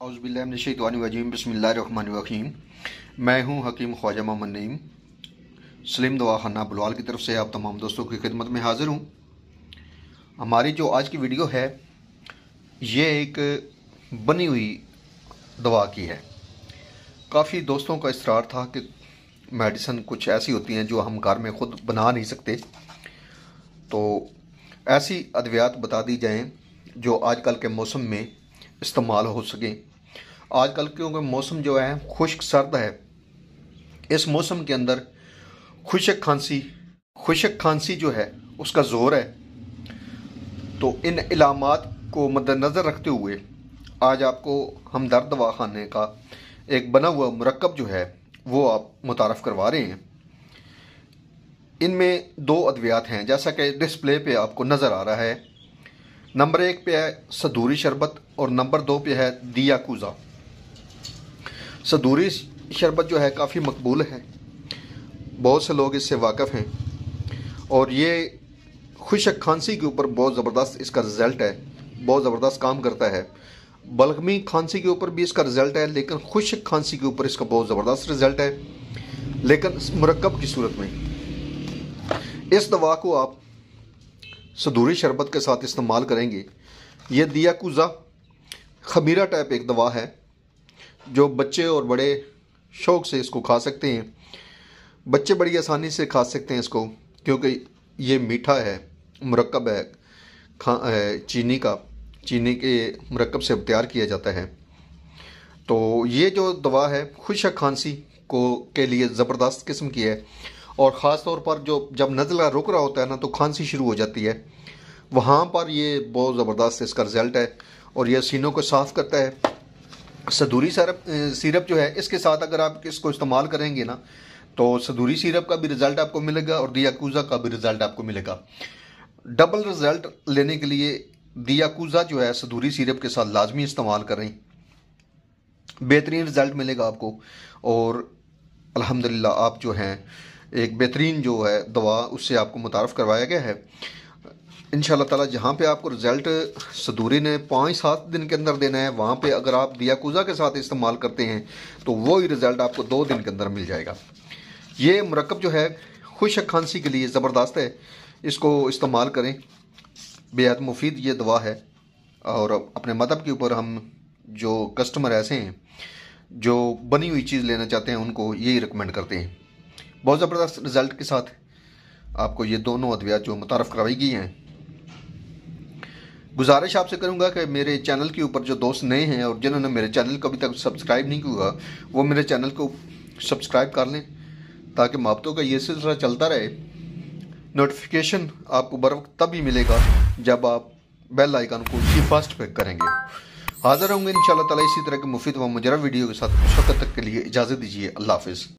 औज़ुबिल्लाहिमिनश्शैतानिर्रजीम बिस्मिल्लाहिर्रहमानिर्रहीम। मैं हूं हकीम ख्वाजा मोहम्मद नईम सलीम दवाखाना बुलवाल की तरफ से आप तमाम दोस्तों की खिदमत में हाज़िर हूं। हमारी जो आज की वीडियो है ये एक बनी हुई दवा की है। काफ़ी दोस्तों का इसरार था कि मेडिसिन कुछ ऐसी होती हैं जो हम घर में ख़ुद बना नहीं सकते, तो ऐसी अद्वियात बता दी जाएं जो आजकल के मौसम में इस्तेमाल हो सकें। आजकल क्योंकि मौसम जो है खुश्क सर्द है, इस मौसम के अंदर खुशक खांसी जो है उसका ज़ोर है। तो इन इलामात को मद्देनज़र रखते हुए आज आपको हमदर्द दवाखाने का एक बना हुआ मुरक्कब जो है वो आप मुतारफ़ करवा रहे हैं। इनमें दो अद्वियात हैं जैसा कि डिस्प्ले पे आपको नज़र आ रहा है। नंबर 1 पे है सदूरी शरबत और नंबर 2 पे है दियाकुज़ा। सदूरी शरबत जो है काफ़ी मकबूल है, बहुत से लोग इससे वाकिफ़ हैं और ये खुशक खांसी के ऊपर बहुत ज़बरदस्त इसका रिज़ल्ट है, बहुत ज़बरदस्त काम करता है। बलगमी खांसी के ऊपर भी इसका रिज़ल्ट है, लेकिन खुशक खांसी के ऊपर इसका बहुत ज़बरदस्त रिज़ल्ट है। लेकिन मुरक्कब की सूरत में इस दवा को आप सदूरी शरबत के साथ इस्तेमाल करेंगे। ये दियाकुज़ा खमीरा टाइप एक दवा है जो बच्चे और बड़े शौक़ से इसको खा सकते हैं। बच्चे बड़ी आसानी से खा सकते हैं इसको, क्योंकि ये मीठा है, मुरक्कब है चीनी के मुरक्कब से तैयार किया जाता है। तो ये जो दवा है खुशक खांसी के लिए ज़बरदस्त किस्म की है और ख़ास तौर पर जब नज़ला रुक रहा होता है ना तो खांसी शुरू हो जाती है, वहाँ पर ये बहुत ज़बरदस्त इसका रिज़ल्ट है और ये सीनों को साफ़ करता है। सदूरी सिरप जो है इसके साथ अगर आप इसको इस्तेमाल करेंगे ना तो सदूरी सिरप का भी रिज़ल्ट आपको मिलेगा और दियाकुज़ा का भी रिज़ल्ट आपको मिलेगा। डबल रिज़ल्ट लेने के लिए दियाकुज़ा जो है सदूरी सिरप के साथ लाजमी इस्तेमाल करें, बेहतरीन रिज़ल्ट मिलेगा आपको और अल्हम्दुलिल्लाह आप जो हैं एक बेहतरीन जो है दवा उससे आपको मुतारफ़ करवाया गया है। इंशाअल्लाह ताला जहाँ पे आपको रिज़ल्ट सदूरी ने 5-7 दिन के अंदर देना है, वहाँ पे अगर आप दियाकुज़ा के साथ इस्तेमाल करते हैं तो वो ही रिज़ल्ट आपको 2 दिन के अंदर मिल जाएगा। ये मुरक्कब जो है खुशक खांसी के लिए ज़बरदस्त है, इसको इस्तेमाल करें, बेहद मुफीद ये दवा है। और अपने मदब के ऊपर हम जो कस्टमर ऐसे हैं जो बनी हुई चीज़ लेना चाहते हैं उनको यही रिकमेंड करते हैं। बहुत ज़बरदस्त रिज़ल्ट के साथ आपको ये दोनों अद्वियात जो मुतारफ़ करवाई गई हैं। गुजारिश आपसे करूंगा कि मेरे चैनल के ऊपर जो दोस्त नए हैं और जिन्होंने मेरे चैनल को अभी तक सब्सक्राइब नहीं किया वो मेरे चैनल को सब्सक्राइब कर लें ताकि मुआवज़ों का ये सिलसिला चलता रहे। नोटिफिकेशन आपको बर वक्त तब ही मिलेगा जब आप बेल आइकन को फर्स्ट पे करेंगे। हाज़िर होंगे इंशाअल्लाह ताला इसी तरह के मुफीद व मुजर्रब वीडियो के साथ। उस वक्त तक के लिए इजाज़त दीजिए। अल्लाह हाफ़िज़।